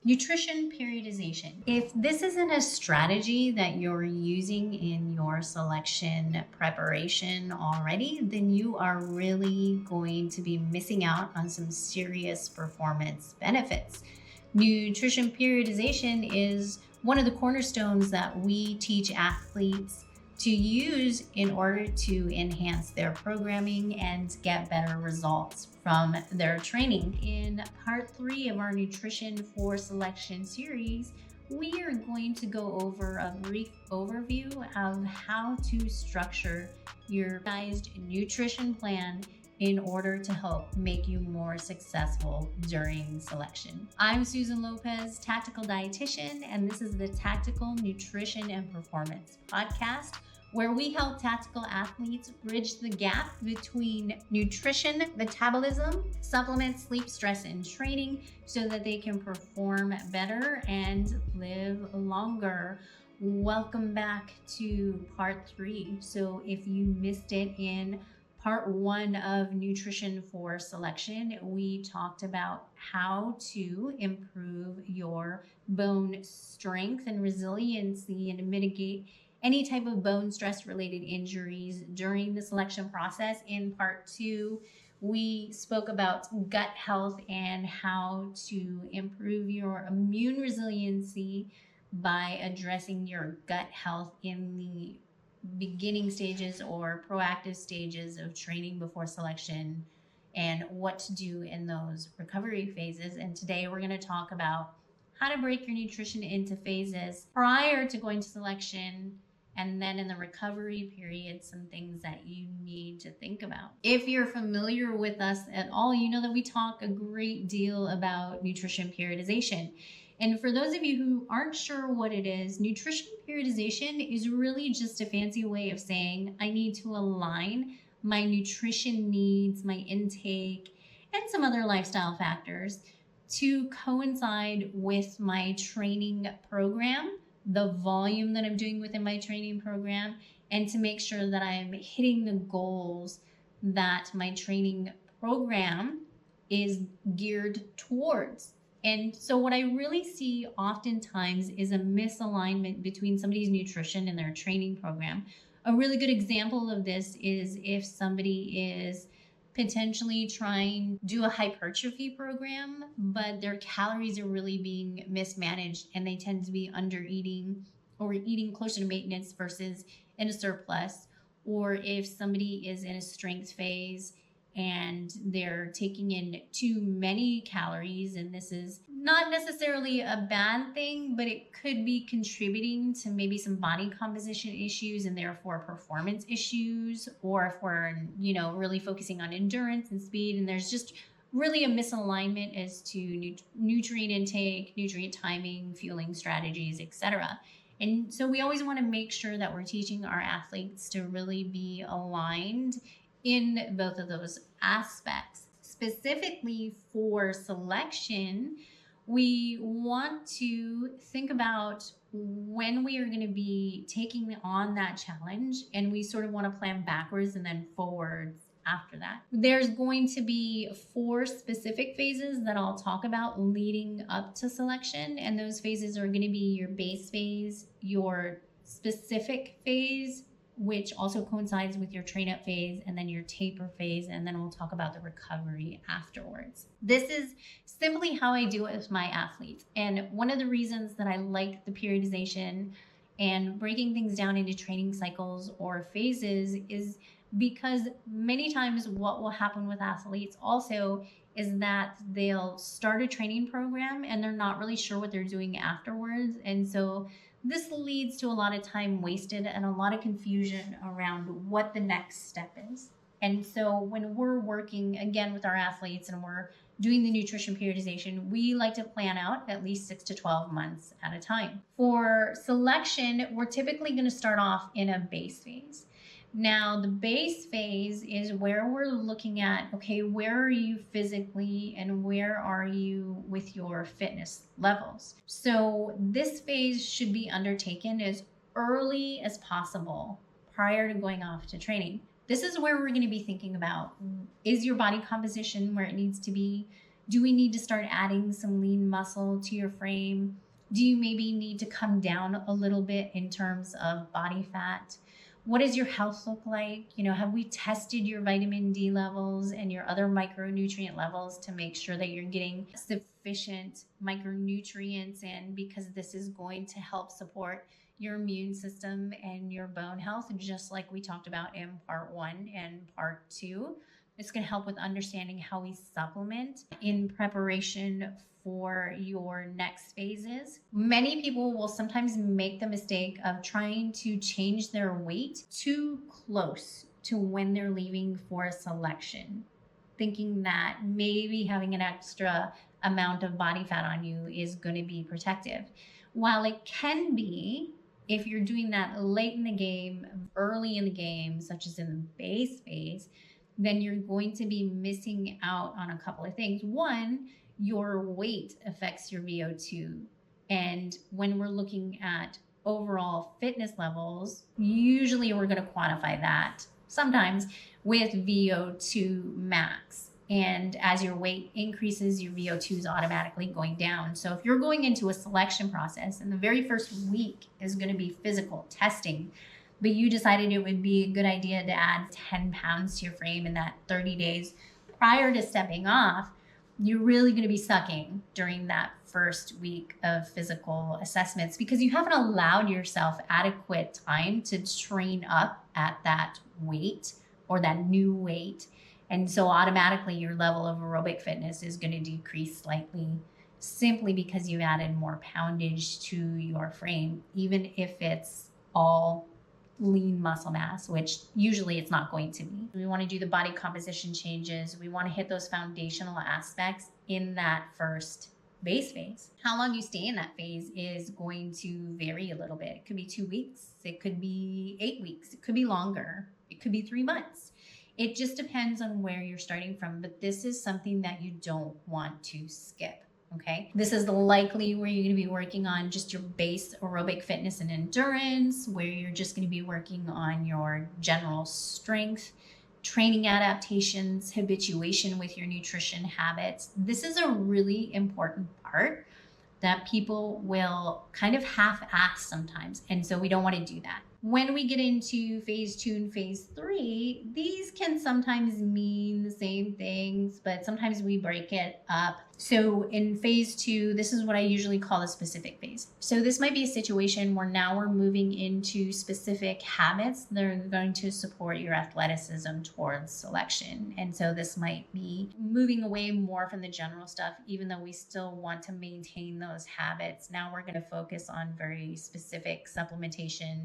Nutrition periodization. If this isn't a strategy that you're using in your selection preparation already, then you are really going to be missing out on some serious performance benefits. Nutrition periodization is one of the cornerstones that we teach athletes to use in order to enhance their programming and get better results from their training. In part 3 of our Nutrition for Selection series, we are going to go over a brief overview of how to structure your guided nutrition plan in order to help make you more successful during selection. I'm Susan Lopez, Tactical Dietitian, and this is the Tactical Nutrition and Performance Podcast, where we help tactical athletes bridge the gap between nutrition, metabolism, supplements, sleep, stress, and training so that they can perform better and live longer. Welcome back to part 3. So if you missed it in part 1 of Nutrition for Selection, we talked about how to improve your bone strength and resiliency and to mitigate any type of bone stress related injuries during the selection process. In part 2, we spoke about gut health and how to improve your immune resiliency by addressing your gut health in the beginning stages or proactive stages of training before selection and what to do in those recovery phases. And today we're going to talk about how to break your nutrition into phases prior to going to selection, and then in the recovery period, some things that you need to think about. If you're familiar with us at all, you know that we talk a great deal about nutrition periodization. And for those of you who aren't sure what it is, nutrition periodization is really just a fancy way of saying I need to align my nutrition needs, my intake, and some other lifestyle factors to coincide with my training program, the volume that I'm doing within my training program, and to make sure that I'm hitting the goals that my training program is geared towards. And so what I really see oftentimes is a misalignment between somebody's nutrition and their training program. A really good example of this is if somebody is potentially trying to do a hypertrophy program, but their calories are really being mismanaged and they tend to be under eating or eating closer to maintenance versus in a surplus. Or if somebody is in a strength phase and they're taking in too many calories, and this is not necessarily a bad thing, but it could be contributing to maybe some body composition issues and therefore performance issues, or if we're, really focusing on endurance and speed, and there's just really a misalignment as to nutrient intake, nutrient timing, fueling strategies, etc. And so we always want to make sure that we're teaching our athletes to really be aligned in both of those aspects. Specifically for selection, we want to think about when we are going to be taking on that challenge, and we sort of want to plan backwards and then forwards after that. There's going to be 4 specific phases that I'll talk about leading up to selection, and those phases are going to be your base phase, your specific phase, which also coincides with your train up phase, and then your taper phase, and then we'll talk about the recovery afterwards. This is simply how I do it with my athletes. And one of the reasons that I like the periodization and breaking things down into training cycles or phases is because many times what will happen with athletes also is that they'll start a training program and they're not really sure what they're doing afterwards. And so this leads to a lot of time wasted and a lot of confusion around what the next step is. And so when we're working again with our athletes and we're doing the nutrition periodization, we like to plan out at least 6 to 12 months at a time. For selection, we're typically going to start off in a base phase. Now, the base phase is where we're looking at, okay, where are you physically and where are you with your fitness levels? So this phase should be undertaken as early as possible prior to going off to training. This is where we're going to be thinking about, is your body composition where it needs to be? Do we need to start adding some lean muscle to your frame? Do you maybe need to come down a little bit in terms of body fat? What does your health look like? Have we tested your vitamin D levels and your other micronutrient levels to make sure that you're getting sufficient micronutrients in, because this is going to help support your immune system and your bone health, just like we talked about in part one and part two. It's going to help with understanding how we supplement in preparation for your next phases. Many people will sometimes make the mistake of trying to change their weight too close to when they're leaving for a selection, thinking that maybe having an extra amount of body fat on you is going to be protective. While it can be, if you're doing that late in the game, early in the game, such as in the base phase, then you're going to be missing out on a couple of things. One, your weight affects your VO2. And when we're looking at overall fitness levels, usually we're going to quantify that sometimes with VO2 max. And as your weight increases, your VO2 is automatically going down. So if you're going into a selection process and the very first week is going to be physical testing, but you decided it would be a good idea to add 10 pounds to your frame in that 30 days prior to stepping off, you're really going to be sucking during that first week of physical assessments, because you haven't allowed yourself adequate time to train up at that weight or that new weight. And so automatically your level of aerobic fitness is going to decrease slightly, simply because you've added more poundage to your frame, even if it's all lean muscle mass, which usually it's not going to be. We want to do the body composition changes. We want to hit those foundational aspects in that first base phase. How long you stay in that phase is going to vary a little bit. It could be 2 weeks. It could be 8 weeks. It could be longer. It could be 3 months. It just depends on where you're starting from, but this is something that you don't want to skip. Okay, this is likely where you're going to be working on just your base aerobic fitness and endurance, where you're just going to be working on your general strength, training adaptations, habituation with your nutrition habits. This is a really important part that people will kind of half-ass sometimes. And so we don't want to do that. When we get into phase 2 and phase 3, these can sometimes mean the same things, but sometimes we break it up. So in phase 2, this is what I usually call the specific phase. So this might be a situation where now we're moving into specific habits that are going to support your athleticism towards selection. And so this might be moving away more from the general stuff, even though we still want to maintain those habits. Now we're going to focus on very specific supplementation.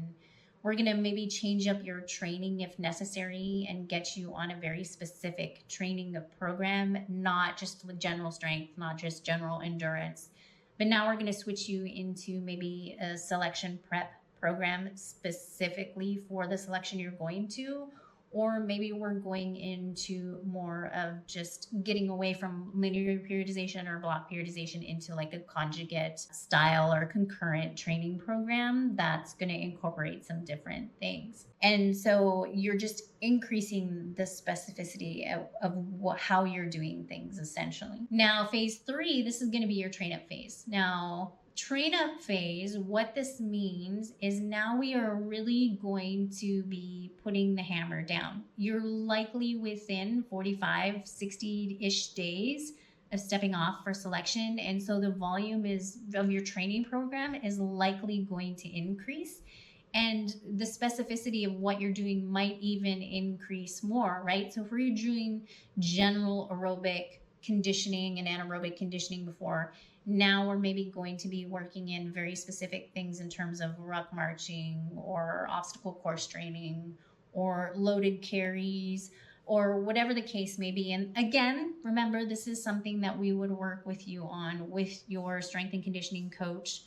We're going to maybe change up your training if necessary and get you on a very specific training program, not just general strength, not just general endurance. But now we're going to switch you into maybe a selection prep program specifically for the selection you're going to. Or maybe we're going into more of just getting away from linear periodization or block periodization into like a conjugate style or concurrent training program that's going to incorporate some different things. And so you're just increasing the specificity of how you're doing things essentially. Now, phase 3, this is going to be your train up phase. Now, train up phase, what this means is now we are really going to be putting the hammer down. You're likely within 45, 60-ish days of stepping off for selection. And so the volume of your training program is likely going to increase. And the specificity of what you're doing might even increase more, right? So if we're doing general aerobic conditioning and anaerobic conditioning before, now we're maybe going to be working in very specific things in terms of ruck marching or obstacle course training or loaded carries or whatever the case may be. And again, remember, this is something that we would work with you on with your strength and conditioning coach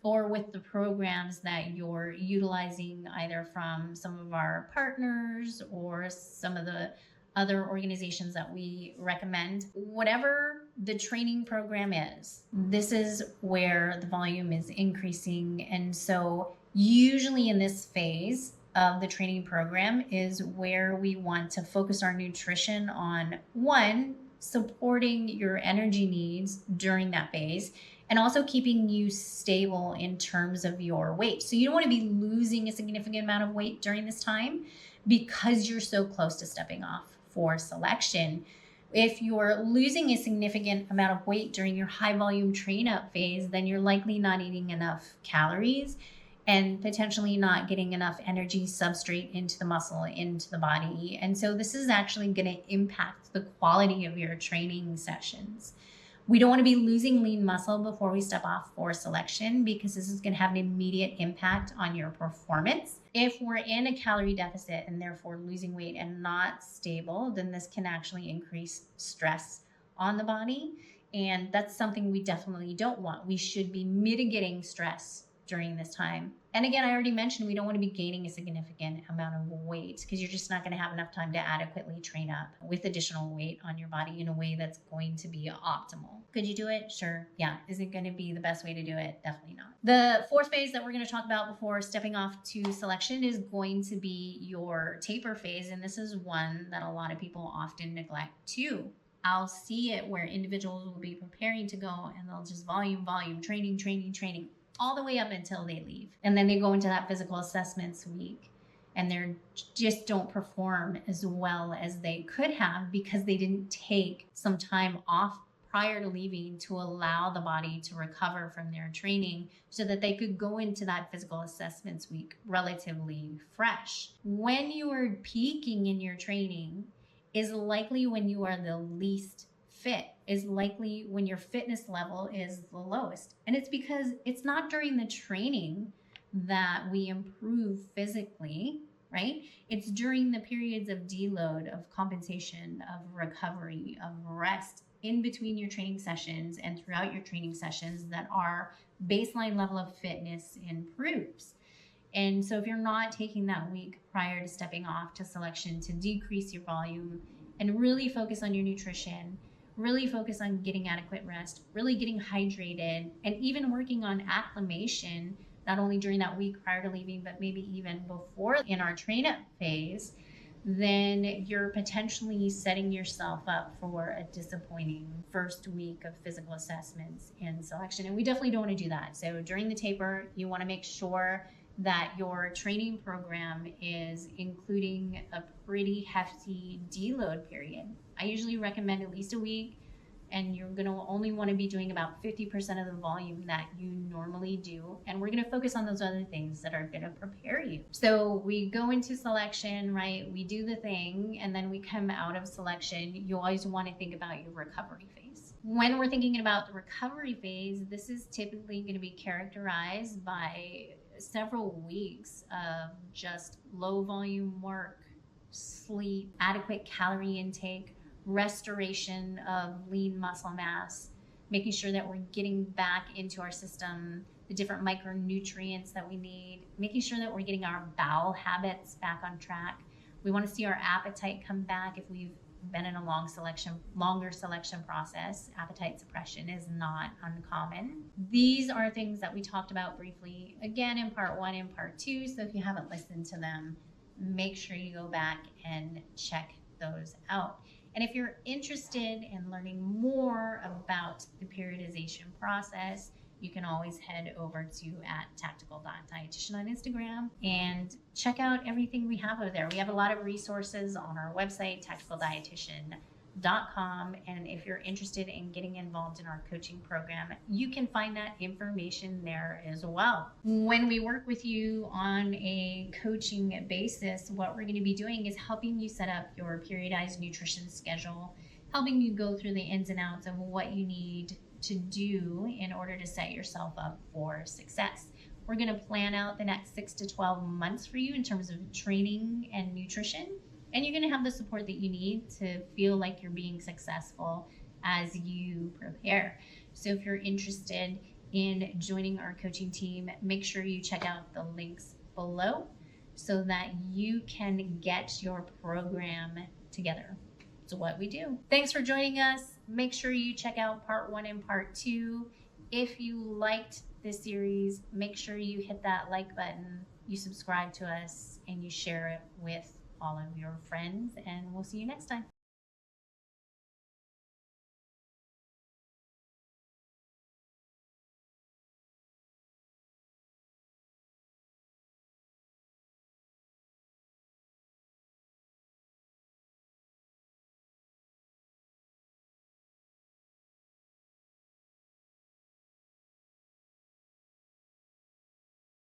or with the programs that you're utilizing either from some of our partners or some of the other organizations that we recommend. Whatever the training program is, this is where the volume is increasing. And so usually in this phase of the training program is where we want to focus our nutrition on, one, supporting your energy needs during that phase, and also keeping you stable in terms of your weight. So you don't want to be losing a significant amount of weight during this time because you're so close to stepping off for selection. If you're losing a significant amount of weight during your high volume train up phase, then you're likely not eating enough calories and potentially not getting enough energy substrate into the muscle, into the body. And so this is actually going to impact the quality of your training sessions. We don't want to be losing lean muscle before we step off for selection, because this is going to have an immediate impact on your performance. If we're in a calorie deficit and therefore losing weight and not stable, then this can actually increase stress on the body. And that's something we definitely don't want. We should be mitigating stress during this time. And again, I already mentioned we don't want to be gaining a significant amount of weight, because you're just not going to have enough time to adequately train up with additional weight on your body in a way that's going to be optimal. Could you do it? Sure. Yeah. Is it going to be the best way to do it? Definitely not. The fourth phase that we're going to talk about before stepping off to selection is going to be your taper phase. And this is one that a lot of people often neglect too. I'll see it where individuals will be preparing to go and they'll just volume, training, all the way up until they leave. And then they go into that physical assessments week and they just don't perform as well as they could have because they didn't take some time off prior to leaving to allow the body to recover from their training so that they could go into that physical assessments week relatively fresh. When you are peaking in your training is likely when you are the least fit, is likely when your fitness level is the lowest. And it's because it's not during the training that we improve physically, right? It's during the periods of deload, of compensation, of recovery, of rest in between your training sessions and throughout your training sessions that our baseline level of fitness improves. And so if you're not taking that week prior to stepping off to selection to decrease your volume and really focus on your nutrition, really focus on getting adequate rest, really getting hydrated, and even working on acclimation, not only during that week prior to leaving, but maybe even before in our train up phase, then you're potentially setting yourself up for a disappointing first week of physical assessments and selection. And we definitely don't want to do that. So during the taper, you want to make sure that your training program is including a pretty hefty deload period. I usually recommend at least a week, and you're going to only want to be doing about 50% of the volume that you normally do. And we're going to focus on those other things that are going to prepare you. So we go into selection, right? We do the thing, and then we come out of selection. You always want to think about your recovery phase. When we're thinking about the recovery phase, this is typically going to be characterized by several weeks of just low volume work, sleep, adequate calorie intake, restoration of lean muscle mass, making sure that we're getting back into our system the different micronutrients that we need, making sure that we're getting our bowel habits back on track. We want to see our appetite come back if we've been in a longer selection process. Appetite suppression is not uncommon. These are things that we talked about briefly, again, in part 1 and part 2. So if you haven't listened to them, make sure you go back and check those out. And if you're interested in learning more about the periodization process, you can always head over to @Tactical Dietitian on Instagram and check out everything we have over there. We have a lot of resources on our website, tacticaldietitian.com. And if you're interested in getting involved in our coaching program, you can find that information there as well. When we work with you on a coaching basis, what we're going to be doing is helping you set up your periodized nutrition schedule, helping you go through the ins and outs of what you need to do in order to set yourself up for success. We're going to plan out the next 6 to 12 months for you in terms of training and nutrition, and you're going to have the support that you need to feel like you're being successful as you prepare. So if you're interested in joining our coaching team, make sure you check out the links below so that you can get your program together. It's what we do. Thanks for joining us. Make sure you check out part 1 and part 2. If you liked this series, make sure you hit that like button, you subscribe to us, and you share it with all of your friends, and we'll see you next time.